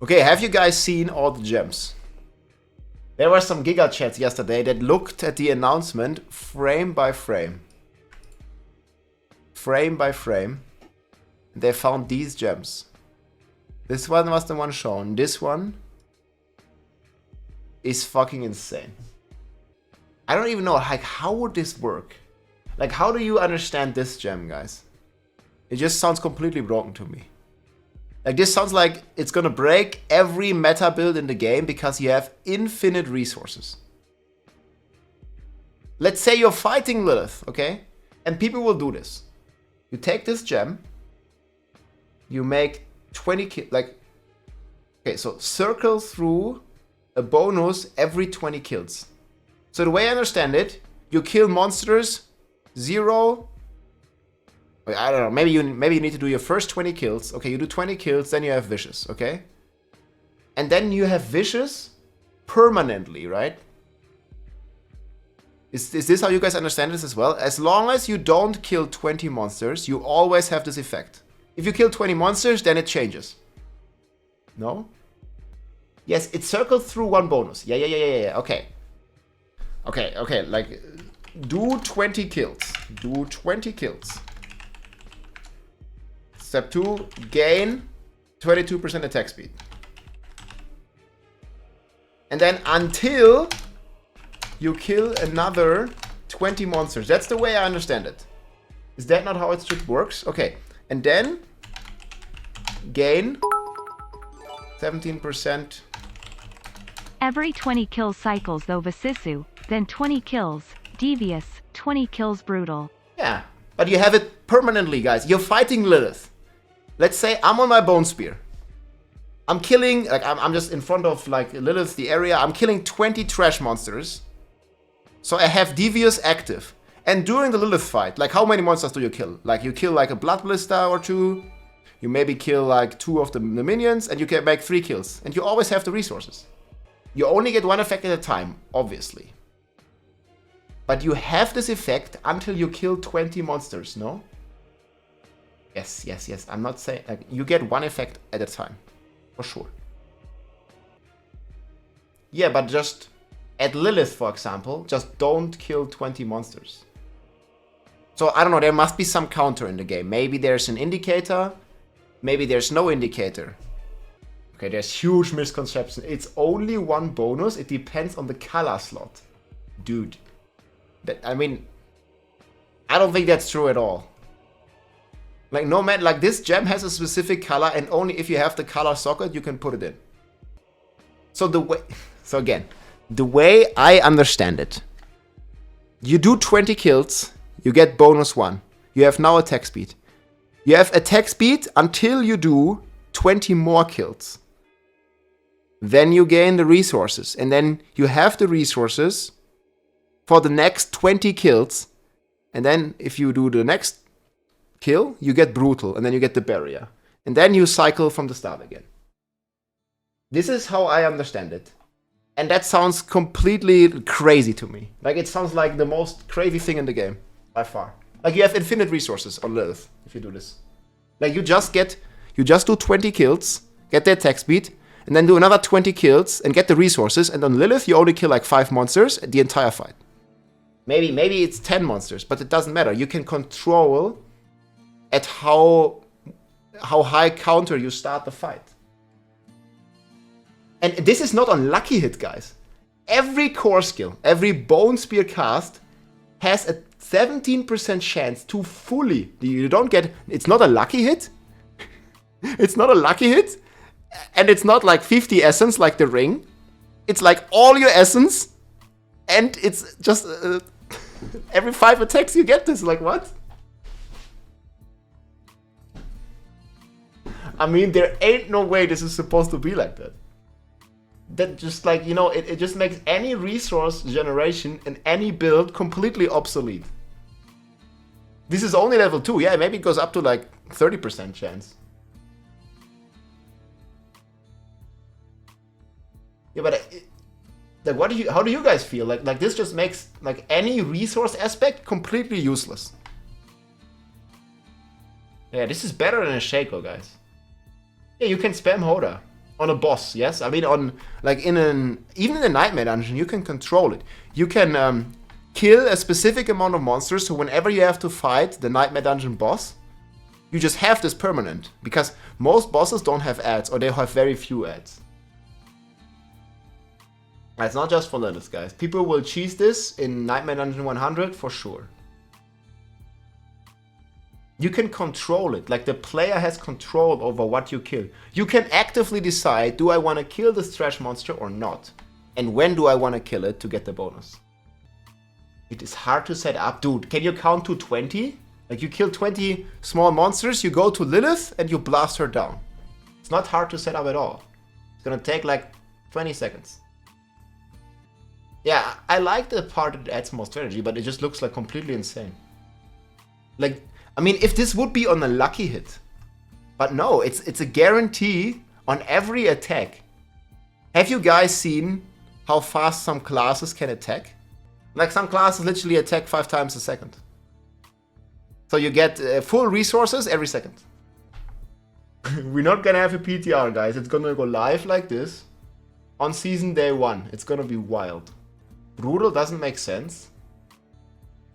Okay, have you guys seen all the gems? There were some Giga chats yesterday that looked at the announcement frame by frame. Frame by frame. And they found these gems. This one was the one shown. This one is fucking insane. I don't even know, like, how would this work? Like, how do you understand this gem, guys? It just sounds completely broken to me. Like, this sounds like it's gonna break every meta build in the game because you have infinite resources. Let's say you're fighting Lilith, okay? And people will do this. You take this gem, you make 20 kills, like, okay, so circle through a bonus every 20 kills. So the way I understand it, you kill monsters 0. I don't know, maybe you need to do your first 20 kills. Okay, you do 20 kills, then you have vicious, okay? And then you have vicious permanently, right? Is this how you guys understand this as well? As long as you don't kill 20 monsters, you always have this effect. If you kill 20 monsters, then it changes. No? Yes, it circles through one bonus. Yeah. Okay. Okay, like, do 20 kills. Do 20 kills. Step 2, gain 22% attack speed. And then until you kill another 20 monsters. That's the way I understand it. Is that not how it should works? Okay. And then gain 17%. Every 20 kills cycles though Vasisu, then 20 kills, Devious, 20 kills Brutal. Yeah, but you have it permanently, guys. You're fighting Lilith. Let's say I'm on my bone spear. I'm killing, like, I'm just in front of, like, Lilith, the area. I'm killing 20 trash monsters. So I have Devious active. And during the Lilith fight, like, how many monsters do you kill? Like, you kill, like, a Blood Blister or 2. You maybe kill, like, 2 of the minions, and you can make 3 kills. And you always have the resources. You only get 1 effect at a time, obviously. But you have this effect until you kill 20 monsters, no? Yes. I'm not saying, like, you get 1 effect at a time. For sure. Yeah, but just at Lilith, for example, just don't kill 20 monsters. So, I don't know, there must be some counter in the game. Maybe there's an indicator. Maybe there's no indicator. Okay, there's huge misconception. It's only 1 bonus. It depends on the color slot. Dude. I mean, I don't think that's true at all. Like, no man, like, this gem has a specific color, and only if you have the color socket, you can put it in. So again, the way I understand it, you do 20 kills, you get bonus 1. You have now attack speed. You have attack speed until you do 20 more kills. Then you gain the resources, and then you have the resources for the next 20 kills, and then if you do the next kill, you get Brutal, and then you get the Barrier. And then you cycle from the start again. This is how I understand it. And that sounds completely crazy to me. Like, it sounds like the most crazy thing in the game, by far. Like, you have infinite resources on Lilith if you do this. Like, you just do 20 kills, get the attack speed, and then do another 20 kills and get the resources, and on Lilith you only kill like 5 monsters the entire fight. Maybe it's 10 monsters, but it doesn't matter. You can control at how high counter you start the fight. And this is not on lucky hit, guys. Every core skill, every bone spear cast has a 17% chance to fully, you don't get, it's not a lucky hit. It's not a lucky hit. And it's not like 50 essence like the ring. It's like all your essence. And it's just every 5 attacks you get this. Like, what? I mean, there ain't no way this is supposed to be like that. That just, like, you know, it just makes any resource generation in any build completely obsolete. This is only level 2. Yeah, maybe it goes up to like 30% chance. Yeah, but like, how do you guys feel? Like this just makes like any resource aspect completely useless. Yeah, this is better than a Shaco, guys. Yeah, you can spam Hoda. On a boss, yes? I mean, on, like, even in the Nightmare Dungeon, you can control it. You can kill a specific amount of monsters, so whenever you have to fight the Nightmare Dungeon boss, you just have this permanent. Because most bosses don't have ads, or they have very few ads. It's not just for Lilith, guys. People will cheese this in Nightmare Dungeon 100 for sure. You can control it, like the player has control over what you kill. You can actively decide, do I want to kill this trash monster or not? And when do I want to kill it to get the bonus? It is hard to set up. Dude, can you count to 20? Like you kill 20 small monsters, you go to Lilith and you blast her down. It's not hard to set up at all. It's gonna take like 20 seconds. Yeah, I like the part that adds more strategy, but it just looks like completely insane. Like, I mean, if this would be on a lucky hit. But no, it's a guarantee on every attack. Have you guys seen how fast some classes can attack? Like some classes literally attack 5 times a second. So you get full resources every second. We're not gonna have a PTR, guys. It's gonna go live like this on season day 1. It's gonna be wild. Brutal doesn't make sense.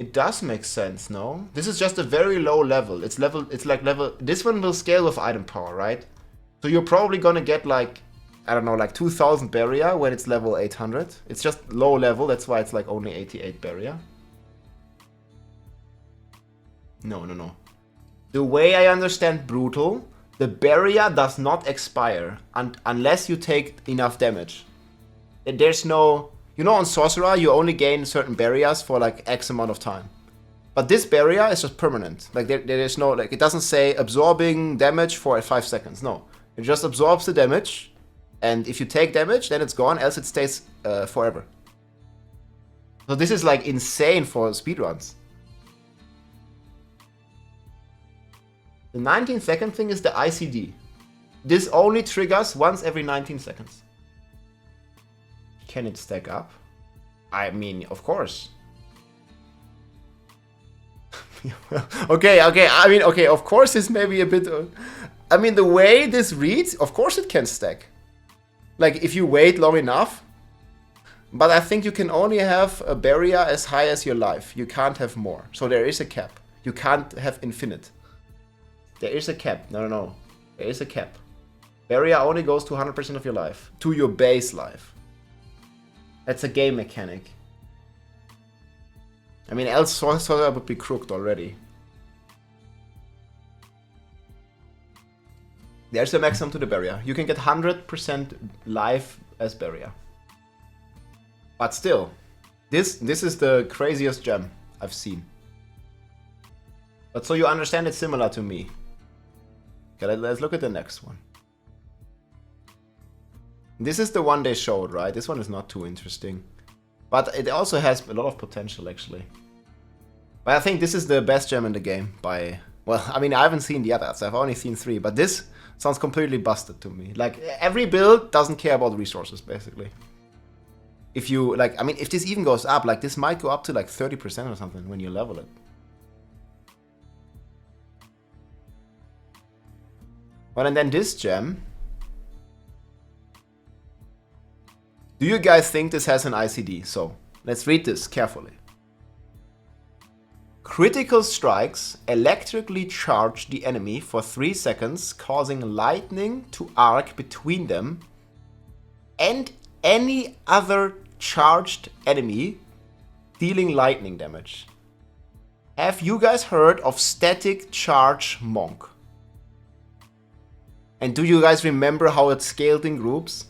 It does make sense, no? This is just a very low level. It's like level... This one will scale with item power, right? So you're probably gonna get like, I don't know, like 2000 barrier when it's level 800. It's just low level, that's why it's like only 88 barrier. No. The way I understand Brutal, the barrier does not expire unless you take enough damage. There's no... You know, on Sorcerer, you only gain certain barriers for like X amount of time. But this barrier is just permanent. Like there is no, like it doesn't say absorbing damage for 5 seconds. No, it just absorbs the damage. And if you take damage, then it's gone, else it stays forever. So this is like insane for speedruns. The 19-second thing is the ICD. This only triggers once every 19 seconds. Can it stack up? I mean, of course. Okay. I mean, okay, of course it's maybe a bit... I mean, the way this reads, of course it can stack. Like, if you wait long enough. But I think you can only have a barrier as high as your life. You can't have more. So there is a cap. You can't have infinite. There is a cap. No. There is a cap. Barrier only goes to 100% of your life. To your base life. That's a game mechanic. I mean, else Sorcerer would be crooked already. There's a maximum to the barrier. You can get 100% life as barrier. But still, this is the craziest gem I've seen. But so you understand it's similar to me. Okay, let's look at the next one. This is the one they showed, right? This one is not too interesting. But it also has a lot of potential, actually. But I think this is the best gem in the game by... Well, I mean, I haven't seen the others. I've only seen 3. But this sounds completely busted to me. Like, every build doesn't care about resources, basically. If you, like... I mean, if this even goes up, like, this might go up to, like, 30% or something when you level it. Well, and then this gem... Do you guys think this has an ICD? So, let's read this carefully. Critical strikes electrically charge the enemy for 3 seconds, causing lightning to arc between them and any other charged enemy, dealing lightning damage. Have you guys heard of Static Charge Monk? And do you guys remember how it scaled in groups?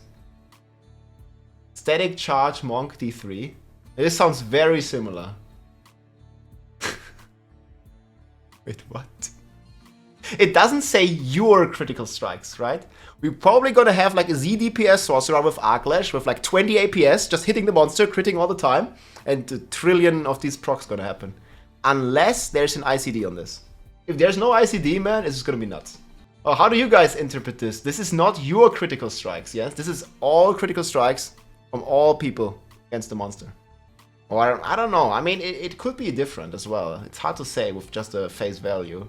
Static Charge Monk D3. This sounds very similar. Wait, what? It doesn't say your critical strikes, right? We're probably gonna have like a ZDPS sorcerer with Arclash with like 20 APS, just hitting the monster, critting all the time, and a trillion of these procs gonna happen. Unless there's an ICD on this. If there's no ICD, man, it's just gonna be nuts. Oh, how do you guys interpret this? This is not your critical strikes, yes? This is all critical strikes from all people against the monster. Or I don't know. I mean, it could be different as well. It's hard to say with just a face value.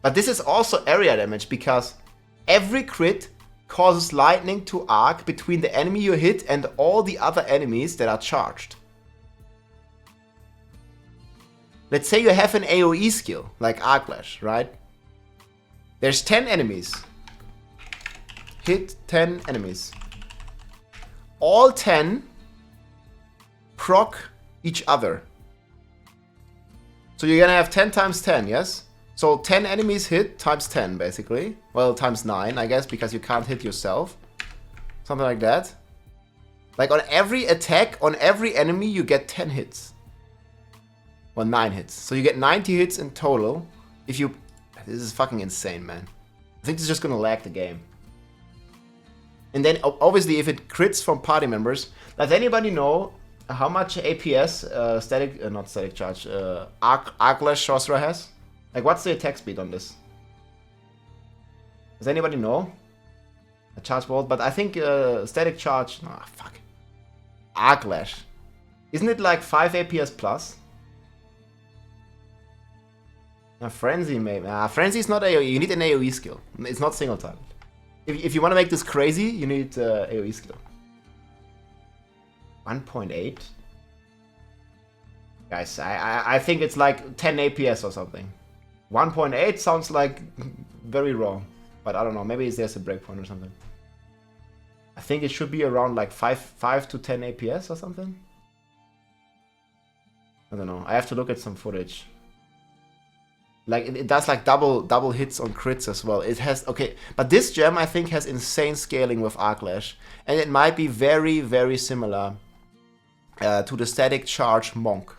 But this is also area damage because every crit causes lightning to arc between the enemy you hit and all the other enemies that are charged. Let's say you have an AoE skill, like Arclash, right? There's 10 enemies. Hit 10 enemies. All 10 proc each other. So you're gonna have 10 times 10, yes? So 10 enemies hit times 10, basically. Well, times 9, I guess, because you can't hit yourself. Something like that. Like on every attack, on every enemy, you get 10 hits. Well, 9 hits. So you get 90 hits in total. If you... This is fucking insane, man. I think this is just gonna lag the game. And then, obviously, if it crits from party members, does anybody know how much APS not static charge, Arclash Sorcerer has? Like, what's the attack speed on this? Does anybody know? A charge bolt, but I think static charge. Ah, fuck. Arclash. Isn't it like 5 APS plus? Frenzy, maybe. Frenzy is not AoE. You need an AoE skill. It's not single target. If you want to make this crazy, you need AoE skill. 1.8? Guys, I think it's like 10 APS or something. 1.8 sounds like very wrong. But I don't know, maybe there's a breakpoint or something. I think it should be around like 5 to 10 APS or something. I don't know, I have to look at some footage. Like, it does like double hits on crits as well. It has, okay, but this gem I think has insane scaling with Arclash. And it might be very, very similar to the static charge monk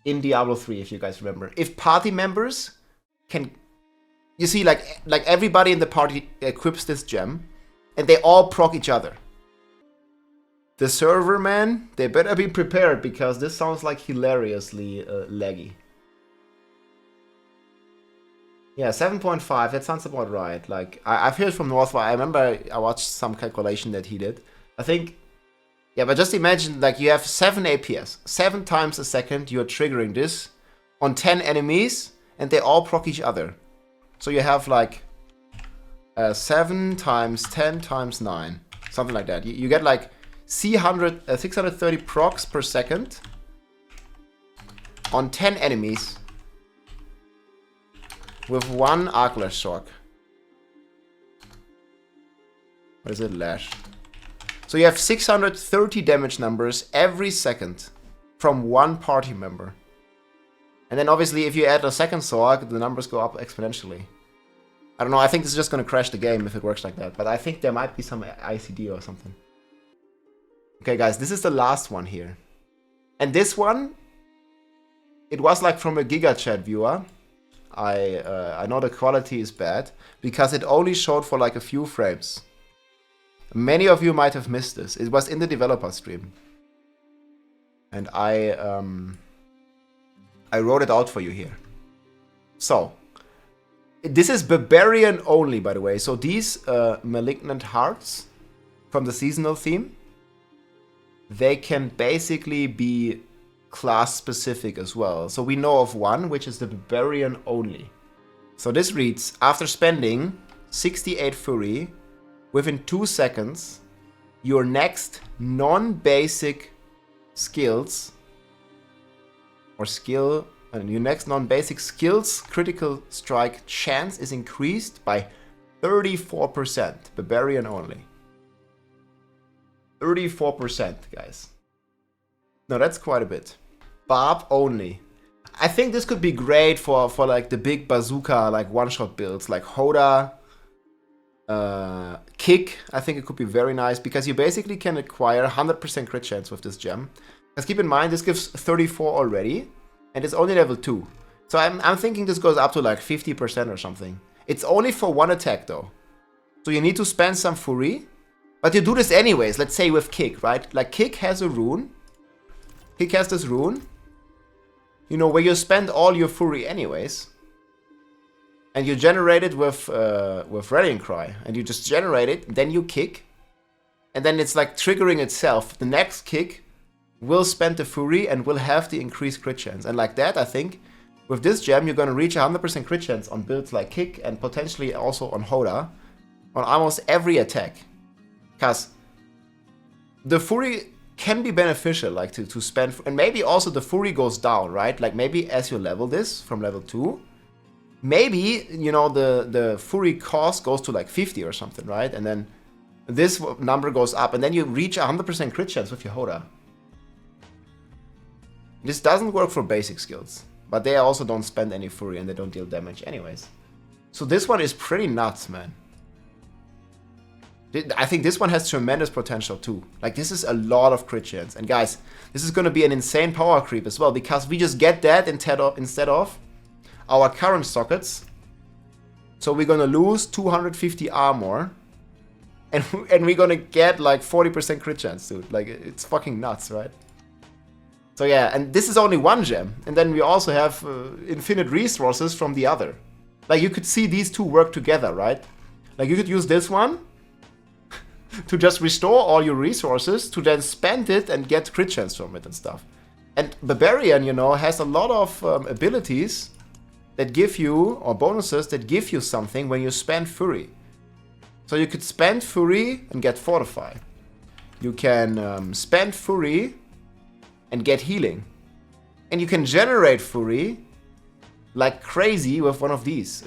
in Diablo 3, if you guys remember. If party members can, you see, like everybody in the party equips this gem, and they all proc each other. The server, man, they better be prepared, because this sounds like hilariously laggy. Yeah, 7.5, that sounds about right. Like, I've heard from Northwire, I remember I watched some calculation that he did. I think, yeah, but just imagine, like, you have 7 APS. 7 times a second you're triggering this on 10 enemies, and they all proc each other. So you have, like, 7 times 10 times 9. Something like that. You get, like, 630 procs per second on 10 enemies with 1 Arclash Shock. What is it? Lash. So you have 630 damage numbers every second from 1 party member. And then obviously if you add a second Sorc, the numbers go up exponentially. I don't know, I think this is just gonna crash the game if it works like that. But I think there might be some ICD or something. Okay guys, this is the last one here. And this one, it was like from a GigaChat viewer. I know the quality is bad because it only showed for like a few frames. Many of you might have missed this. It was in the developer stream. And I wrote it out for you here. So, this is Barbarian only, by the way. So these Malignant hearts from the seasonal theme, they can basically be class specific as well. So we know of one, which is the Barbarian only. So this reads, after spending 68 Fury, within 2 seconds, your next non-basic skills, or skill, your next non-basic skills critical strike chance is increased by 34%. Barbarian only. 34%, guys. No, that's quite a bit. Barb only. I think this could be great for like the big bazooka, like one-shot builds, like Hoda, Kick. I think it could be very nice because you basically can acquire 100% crit chance with this gem. Because keep in mind, this gives 34 already, and it's only level 2. So I'm thinking this goes up to like 50% or something. It's only for one attack though. So you need to spend some Fury, but you do this anyways, let's say with Kick, right? Like Kick has a rune. Kick has this rune, you know, where you spend all your Fury anyways, and you generate it with Rallying Cry, and you just generate it, then you kick, and then it's like triggering itself. The next kick will spend the Fury and will have the increased crit chance, and like that, I think, with this gem, you're gonna reach 100% crit chance on builds like Kick and potentially also on Hoda, on almost every attack. Because the Fury can be beneficial, like to spend, and maybe also the Fury goes down, right? Like maybe as you level this from level 2, maybe, you know, the Fury cost goes to like 50 or something, right? And then this number goes up, and then you reach 100% crit chance with your Hoda. This doesn't work for basic skills, but they also don't spend any Fury and they don't deal damage anyways. So this one is pretty nuts, man. I think this one has tremendous potential too. Like, this is a lot of crit chance. And guys, this is going to be an insane power creep as well, because we just get that instead of our current sockets. So we're going to lose 250 armor. And we're going to get like 40% crit chance, dude. Like, it's fucking nuts, right? So yeah, and this is only one gem. And then we also have infinite resources from the other. Like, you could see these two work together, right? Like, you could use this one to just restore all your resources, to then spend it and get crit chance from it and stuff. And Barbarian, you know, has a lot of abilities that give you, or bonuses that give you something when you spend Fury. So you could spend Fury and get Fortify. You can spend Fury and get Healing. And you can generate Fury like crazy with one of these.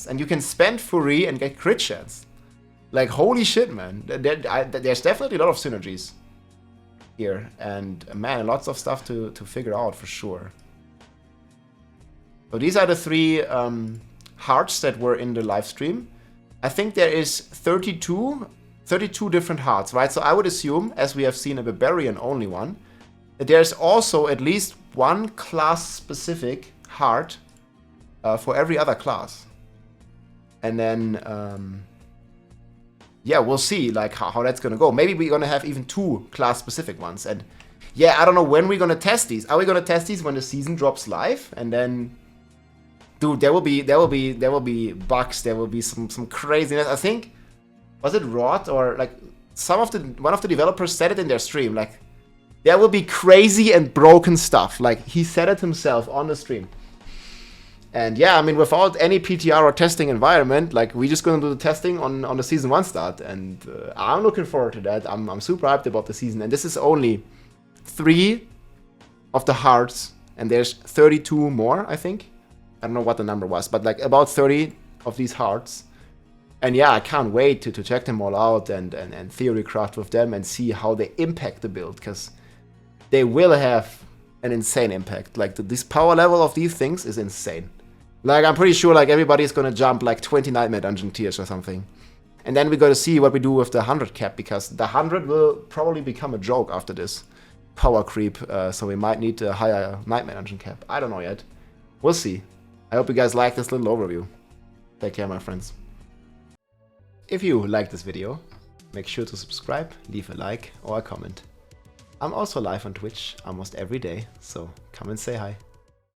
And you can spend Fury and get crit chance. Like, holy shit, man. There's definitely a lot of synergies here. And, man, lots of stuff to figure out for sure. So these are the 3 hearts that were in the live stream. I think there is 32 different hearts, right? So I would assume, as we have seen a Barbarian only one, that there's also at least one class-specific heart for every other class. And then... yeah, we'll see like how that's gonna go. Maybe we're gonna have even 2 class-specific ones. And yeah, I don't know when we're gonna test these. Are we gonna test these when the season drops live? And then, dude, there will be bugs. There will be some craziness. I think, was it Rot or like one of the developers said it in their stream. Like, there will be crazy and broken stuff. Like, he said it himself on the stream. And yeah, I mean, without any PTR or testing environment, like, we're just gonna do the testing on the season 1 start, and I'm looking forward to that. I'm super hyped about the season, and this is only 3 of the hearts, and there's 32 more, I think. I don't know what the number was, but like about 30 of these hearts. And yeah, I can't wait to check them all out and Theorycraft with them and see how they impact the build, because they will have an insane impact. Like, this power level of these things is insane. Like, I'm pretty sure like everybody's gonna jump like 20 Nightmare Dungeon tiers or something. And then we gotta see what we do with the 100 cap, because the 100 will probably become a joke after this power creep. So we might need a higher Nightmare Dungeon cap. I don't know yet. We'll see. I hope you guys like this little overview. Take care, my friends. If you like this video, make sure to subscribe, leave a like or a comment. I'm also live on Twitch almost every day, so come and say hi.